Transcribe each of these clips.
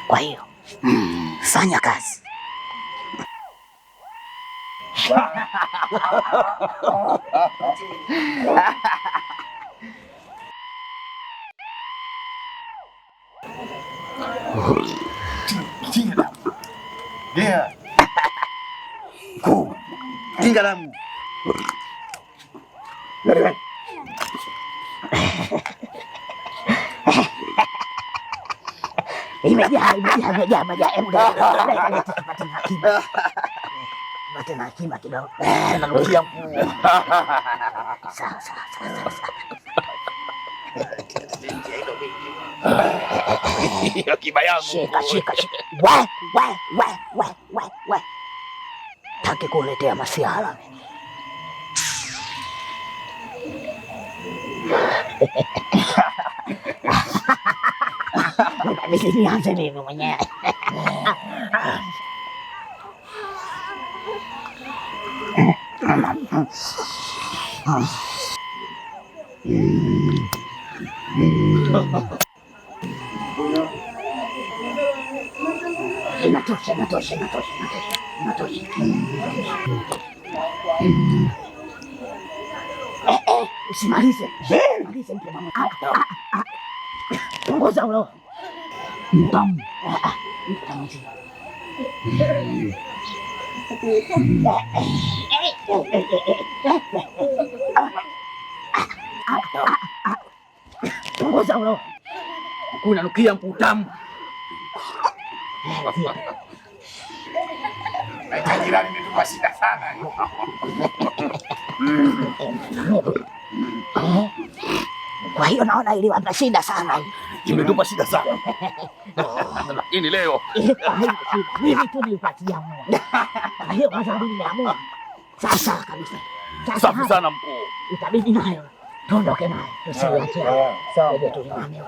Kwa hiyo fanya kazi. Kinga damu. Imejaa. Tupate na kima kidogo. Nanukia mkuu. Sawa. Akiba yangu. Shika. We. Taki kuletea masiala. Nianze mimi mwenyewe. Inatosha. Usimalize. Punguza ulo. Mtamu. Punguza ulo. Unanukia mkutamu. Jirani nimetupa shida sana. Kwa hiyo naona iliwapa shida sana. Imetupa shida sana. Lakini leo mimi tu nilipatia moyo. Kwa hiyo kwanza nimeamua. Sasa kabisa. Safi sana mkuu. Itabidi nayo tuondoke nayo. Tusiache. Sawa, tulimame.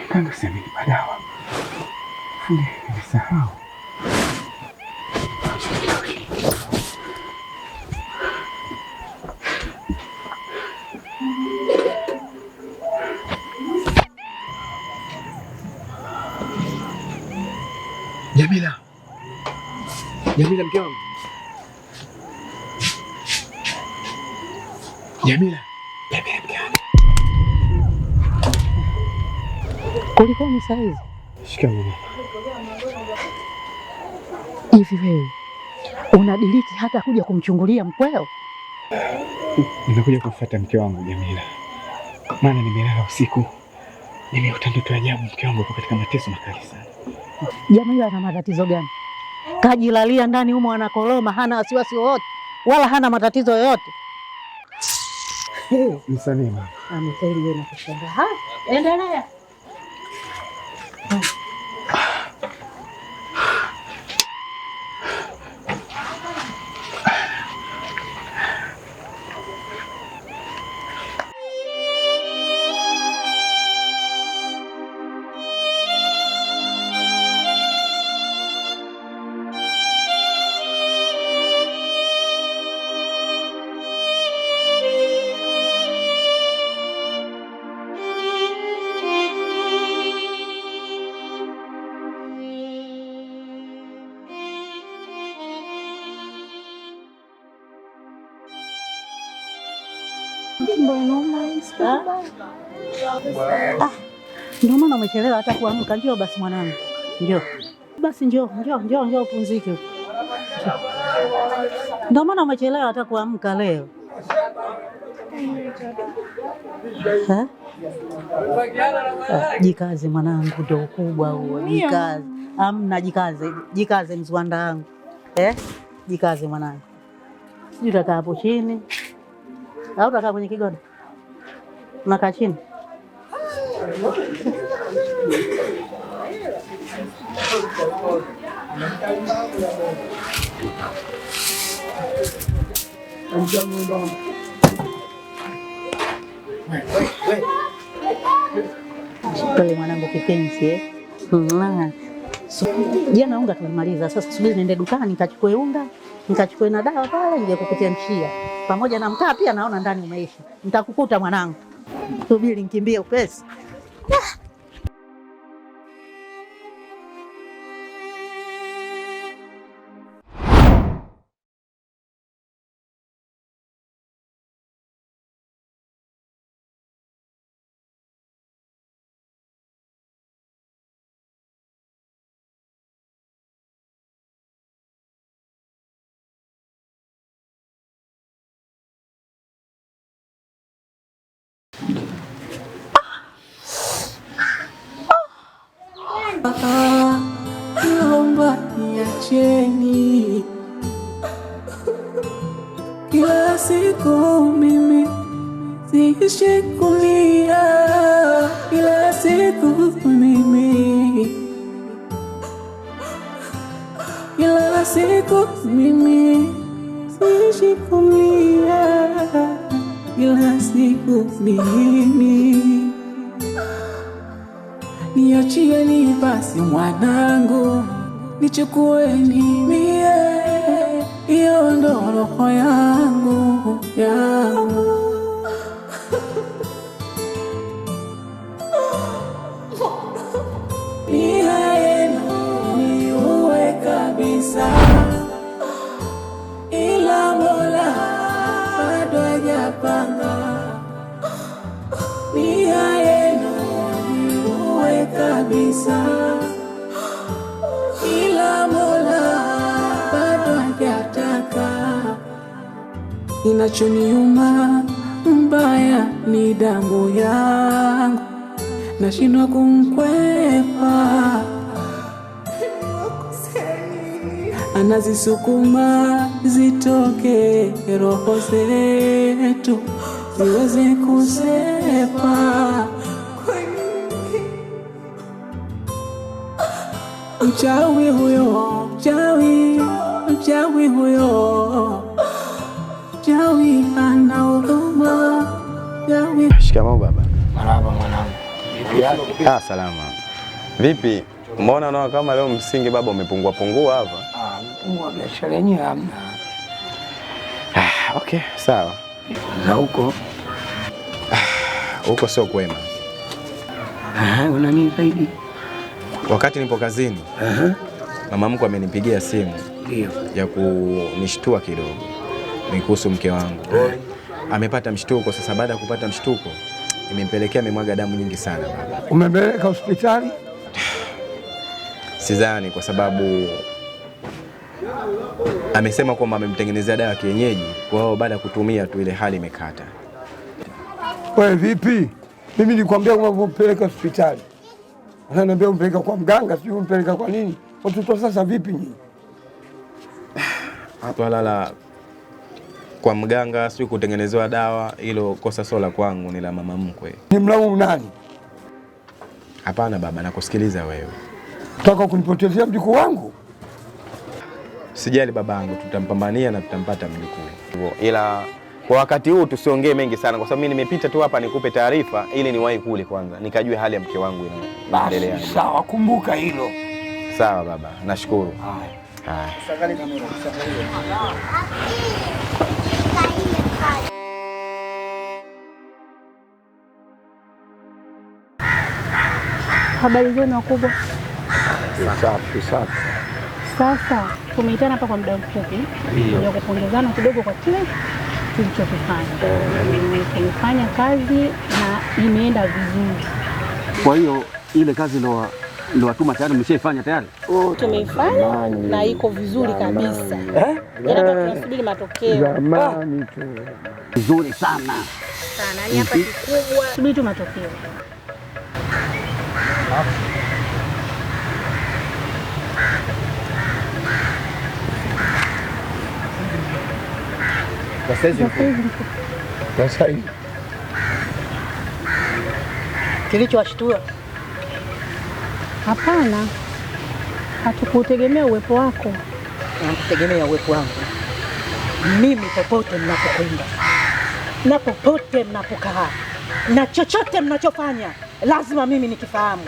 Kando semeni padawa. Fundi nimesahau. Jamila mke wangu. Jamila mke wangu. Kulikoni saa hizi? Shikamoo. Hivi wewe unadiriki hata kuja kumchungulia mkweo? Nimekuja kumfuata mke wangu Jamila, maana nimelala usiku, nimeota ndoto ya ajabu. Mke wangu yuko katika mateso makali sana. Jamila ana matatizo gani? Kajilalia ndani humo anakoloma, hana wasiwasi wowote wala hana matatizo yoyote. Msanii mama. Amefeli yeye na kushangaa. Ha? Endelea. Ndio maana umechelewa hata kuamka. Njoo basi mwanangu. Njoo. Basi njoo upumzike. Ndio maana umechelewa hata kuamka leo. Jikaze mwanangu, ndio ukubwa huo. Jikaze. Amna jikaze mzwanda wangu. Jikaze mwanangu. Sijui utakaa hapo chini au utakaa kwenye kigoda? Unakaa chini? Pole mwanangu kipenzi. Jana unga tulimaliza, sasa subiri niende dukani nikachukue unga, nikachukue na dawa pale nije kukuchemshia. Pamoja na mkaa pia naona ndani umeisha. Nitakukuta mwanangu. Subiri nikimbie upesi. Naomba niacheni, kila siku mimi siishi kulia, kila siku mimi, kila siku mimi siishi kulia, kila siku mimi. Niachieni basi mwanangu, nichukueni mie, hiyo ndo roho yangu. Nia yenu niue kabisa, ila Mola bado hajapanga. Nia yenu niue kabisa, ila Mola bado hajataka. Kinachoniuma mbaya ni damu yangu, nashindwa kumkwepa, anazisukuma zitoke roho zetu ziweze kusepa. Mchawi huyo, mchawi huyo, mchawi ana huruma. Shikamoo baba. Marhaba mwanangu. Salama. Vipi? Mbona unaona kama leo msingi baba umepungua hapa? Mpungua biashara yenyewe hamna. Okay, sawa. Na huko? Huko sio kwema. Una nini zaidi? Wakati nipo kazini, mama mkwe amenipigia simu. Ndio. Ya kunishtua kidogo. Ni kuhusu mke wangu. Amepata mshtuko. Sasa baada ya kupata mshtuko, imempelekea amemwaga damu nyingi sana baba. Umempeleka hospitali? Sidhani, kwa sababu amesema kwamba amemtengenezea dawa kienyeji, kwa hiyo baada ya kutumia tu ile hali imekata. Wewe vipi? Mimi nilikwambia kwamba umpeleka hospitali. Ananiambia umpeleka kwa mganga, sio umpeleka kwa nini? Watoto sasa vipi nyinyi? Swala kwa mganga sio kutengenezewa dawa, hilo kosa sio la kwangu, ni la mama mkwe. Ni mlaumu nani? Hapana baba, nakusikiliza wewe. Unataka kunipotezea mjukuu wangu? Sijali babangu, tutampambania na tutampata mjukuu. Ila kwa wakati huu tusiongee mengi sana, kwa sababu mimi nimepita tu hapa nikupe taarifa ili niwahi kule kwanza nikajue hali ya mke wangu inaendelea. Sawa, kumbuka hilo. Sawa baba, nashukuru. Haya. Habari zenu wakubwa? Safi. Sasa tumeitana hapa kwa muda mfupi ndio kupongezana kidogo kwa kile tulichokifanya. Tumefanya kazi na imeenda vizuri. Kwa hiyo ile kazi ndo watuma tayari mmeshaifanya tayari? Tumeifanya na iko vizuri kabisa. Tunasubiri matokeo. Zamani tu. Vizuri sana. Ni hapa kikubwa. Subiri tu matokeo. Sasa hivi Kilichowashtua? Hapana, hatukutegemea uwepo wako. Nakutegemea uwepo wangu mimi popote mnapokwenda na popote mnapokaa na chochote mnachofanya lazima mimi nikifahamu.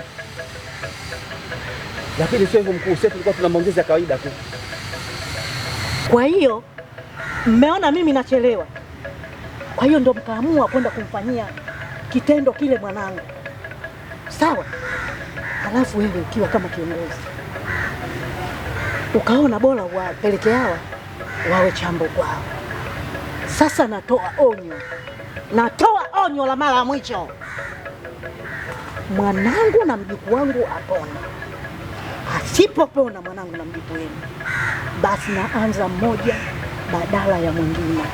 Lakini sio hivyo mkuu, sisi tulikuwa tuna maongezi ya kawaida tu. Kwa hiyo mmeona mimi nachelewa, kwa hiyo ndo mkaamua kwenda kumfanyia kitendo kile mwanangu, sawa? Halafu wewe ukiwa kama kiongozi ukaona bora wapeleke hawa wawe chambo kwao. Sasa natoa onyo la mara ya mwisho, mwanangu na mjukuu wangu apone. Asipopona mwanangu na mjukuu wenu, basi naanza mmoja badala ya mwingine,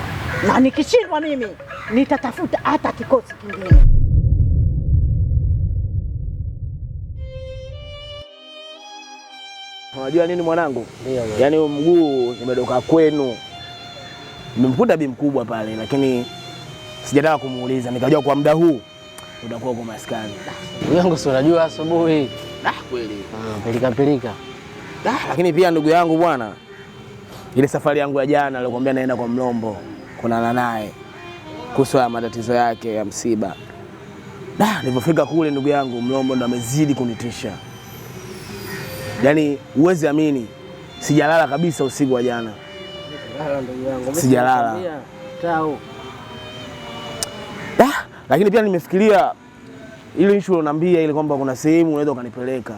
na nikishindwa mimi nitatafuta hata kikosi kingine. Unajua nini mwanangu? Yaani huo mguu nimedoka kwenu. Nimemkuta bi mkubwa pale, lakini sijataka kumuuliza. Nikajua kwa muda huu utakuwa uko maskani. Yangu si unajua asubuhi. Kweli. Pilika. Lakini pia ndugu yangu bwana, ile safari yangu ya jana nilikwambia naenda kwa Mlombo kunana naye kuhusu matatizo yake ya msiba. Nilipofika kule ndugu yangu, Mlombo ndo amezidi kunitisha. Yaani uwezi amini, sijalala kabisa usiku wa jana. Sijalala. Lakini pia nimefikiria ile issue unaniambia ile kwamba kuna sehemu unaweza ukanipeleka.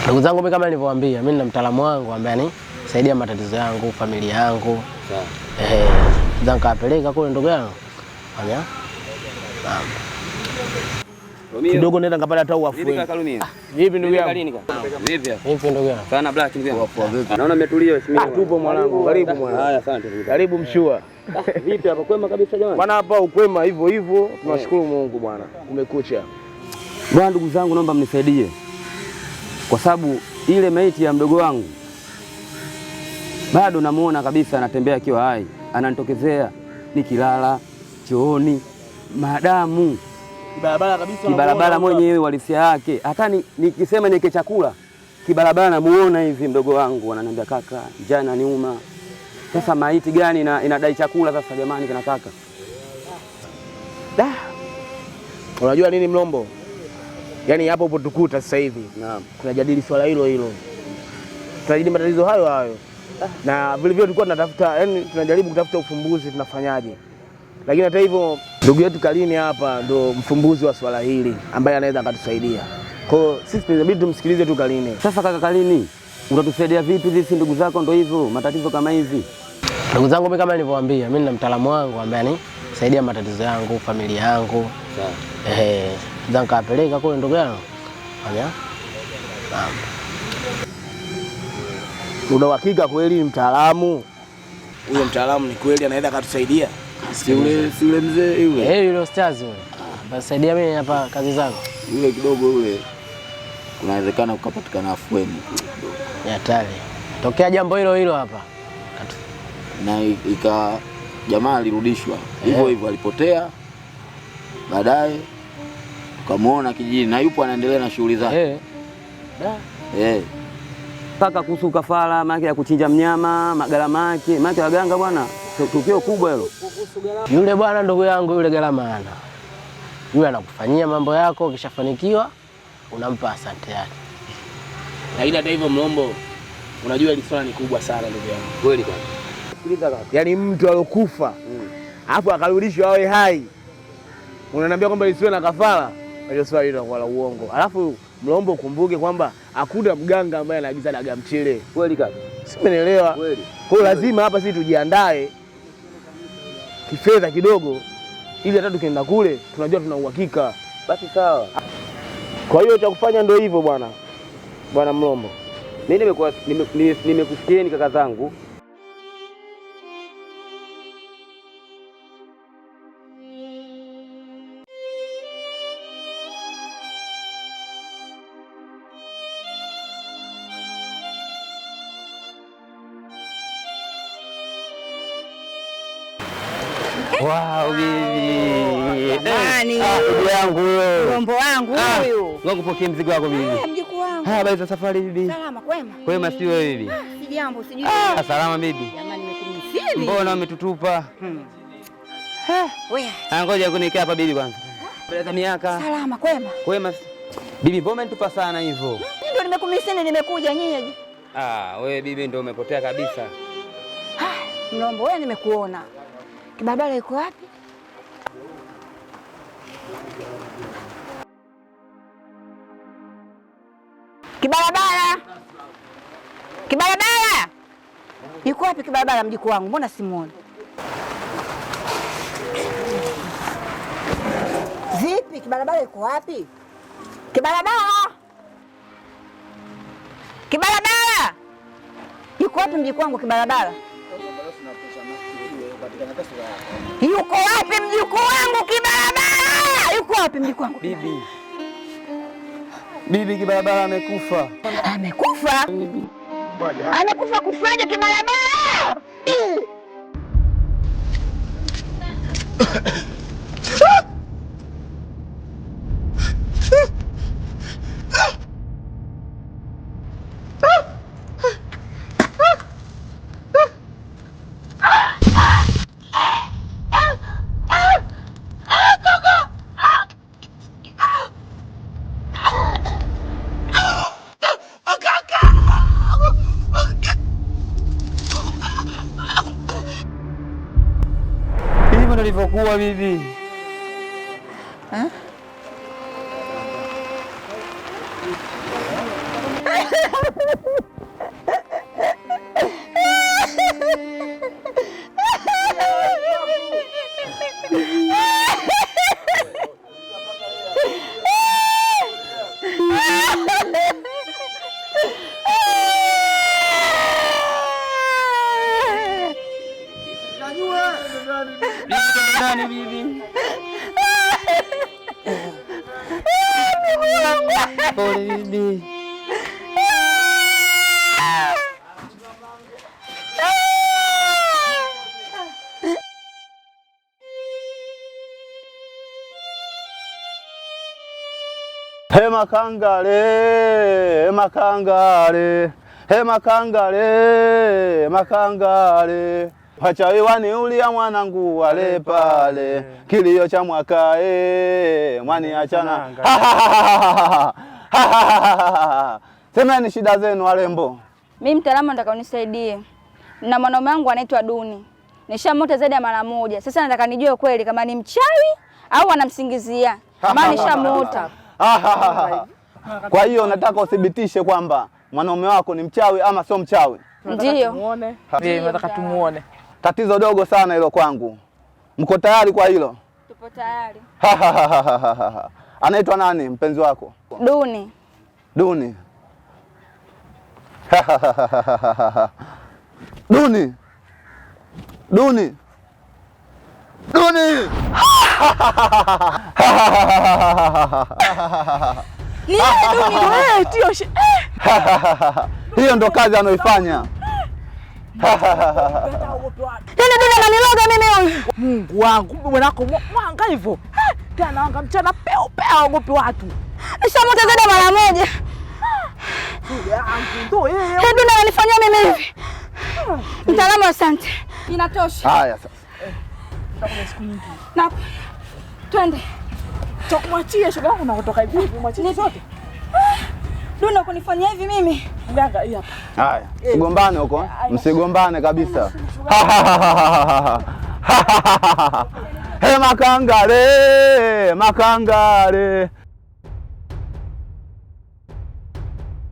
Ndugu zangu, mimi kama nilivyowaambia, mimi nina mtaalamu wangu ambaye saidia matatizo yangu, familia yangu. Sawa. Nikapeleka kule ndugu yangu. Fanya. Kidogo nenda ngapata hata uafueni. Vipi ndugu yangu? Vipi ndugu yangu? Sana black ndugu yangu. Naona umetulia heshima. Tupo mwanangu, karibu mwana. Haya, asante. Karibu mshua. Vipi hapa kwema kabisa jamani? Bwana hapa ukwema hivyo. Tunashukuru Mungu bwana. Kumekucha. Bwana ndugu zangu, naomba mnisaidie. Kwa sababu ile maiti ya mdogo wangu bado namuona kabisa anatembea akiwa hai. Ananitokezea nikilala chooni, madamu kibarabara kabisa, kibarabara mwenyewe walisia yake. Hata nikisema niweke chakula kibarabara namuona hivi mdogo wangu, ananiambia kaka, njaa inaniuma. Sasa maiti gani inadai chakula sasa jamani kina kaka? Unajua nini Mlombo? Yaani hapo upo tukuta sasa hivi. Naam. Tunajadili swala hilo. Tunajadili matatizo hayo. Na vile vile tulikuwa tunatafuta, yani tunajaribu kutafuta ufumbuzi tunafanyaje. Lakini hata hivyo ndugu yetu Kalini hapa ndo mfumbuzi wa swala hili ambaye anaweza akatusaidia. Kwa hiyo sisi tunabidi tumsikilize tu Kalini. Sasa kaka Kalini, utatusaidia vipi sisi ndugu zako ndo hivyo matatizo kama hivi? Ndugu zangu, mimi kama nilivyowaambia, mimi nina mtaalamu wangu ambaye saidia matatizo yangu, familia yangu. Sawa. Nikapeleka kule ndugu yangu. Fanya. Una uhakika kweli mtaalamu? Huyo mtaalamu ni kweli anaweza akatusaidia? Si yule mzee yule. Yule ustaz yule. Basaidia mimi hapa kazi zangu. Yule kidogo yule. Kunawezekana kupatikana afueni. Hatari. Tokea jambo hilo hapa. Na jamaa alirudishwa. Hivyo alipotea. Baadaye tukamuona kijijini na yupo anaendelea na shughuli zake. Kaka kuhusu kafara maana ya kuchinja mnyama, magalama yake, maana waganga bwana, tukio kubwa hilo. Yule bwana ndugu yangu yule gharama ana. Yule anakufanyia mambo yako, ukishafanikiwa unampa asante yake. Lakini hata hivyo Mlombo, unajua hili swala ni kubwa sana ndugu yangu. Kweli kaka. Sikiliza kaka. Yaani mtu alokufa alafu akarudishwa awe hai. Unaniambia kwamba isiwe na kafara? Hiyo swali linakuwa la uongo. Alafu Mlombo ukumbuke kwamba hakuna mganga ambaye anaagiza dagaa mchele. Kweli kaka. Simeelewa. Kweli. Kwa hiyo lazima hapa sisi tujiandae. kifedha kidogo, ili hata tukienda kule tunajua tuna uhakika. Basi sawa. Kwa hiyo cha kufanya ndio hivyo bwana Mlombo. Mimi nimekusikieni kaka zangu. Wow, bibi. Nani? Bibi yangu wewe. Mlombo wangu huyu. Ngoja kupokea mzigo wako bibi. Mjukuu wangu. Habari za safari bibi? Salama kwema? Kwema si wewe bibi? Si jambo, sijui. Salama bibi. Jamani nimekumisili. Mbona umetutupa? Wewe. Ngoja kunikaa hapa bibi kwanza. Baada miaka. Salama kwema? Kwema. Bibi mbona umetupa sana hivyo? Ndio nimekumisili nimekuja nyinyi. Wewe bibi ndio umepotea kabisa. Mlombo wewe nimekuona. Kibarabara iko wapi? Kibarabara. Kibarabara. Yuko wapi kibarabara mjukuu wangu? Mbona simuoni? Vipi kibarabara iko wapi? Kibarabara. Kibarabara. Yuko wapi mjukuu wangu kibarabara? Yuko wapi mjukuu wangu kibarabara? Yuko wapi mjukuu wangu? Bibi. Bibi kibarabara amekufa. Amekufa? Bibi. Amekufa kufaje kibarabara? Hivyo ndivyokuwa bibi. Nani bibi? Pole bibi. He makangale, makangale, he makangale, makangale. Wachawi waniulia mwanangu wale pale, kilio cha mwakae mwani achana. Semeni shida zenu walembo. Mimi mtaalamu nataka unisaidie. Na mwanaume wangu anaitwa Duni. Nishamota zaidi ya mara moja. Sasa nataka nijue kweli kama ni mchawi au anamsingizia. Maana nishamota. Kwa hiyo nataka uthibitishe kwamba mwanaume wako ni mchawi ama sio mchawi? Ndio. Tumuone. Nataka tumuone. Tatizo dogo sana hilo kwangu. Mko tayari kwa hilo? Tupo tayari. Anaitwa nani mpenzi wako? Duni. Duni. Duni. Duni. Duni. Hiyo ndo kazi anayoifanya. Tena ananiloga mimi huyu. Mungu wangu, mwanako mwanga hivyo. Tena anga mchana peo aogopi watu. Nishamota zaidi mara moja. Ndio ananifanyia mimi hivi. Mtaalamu asante. Inatosha. Haya sasa. Na twende. Chokumwachie shoga yangu na kutoka hivi, mwachie zote. Duni kunifanyia hivi mimi. Mganga hii hapa. Haya, msigombane huko. Msigombane kabisa. He makangale, makangale.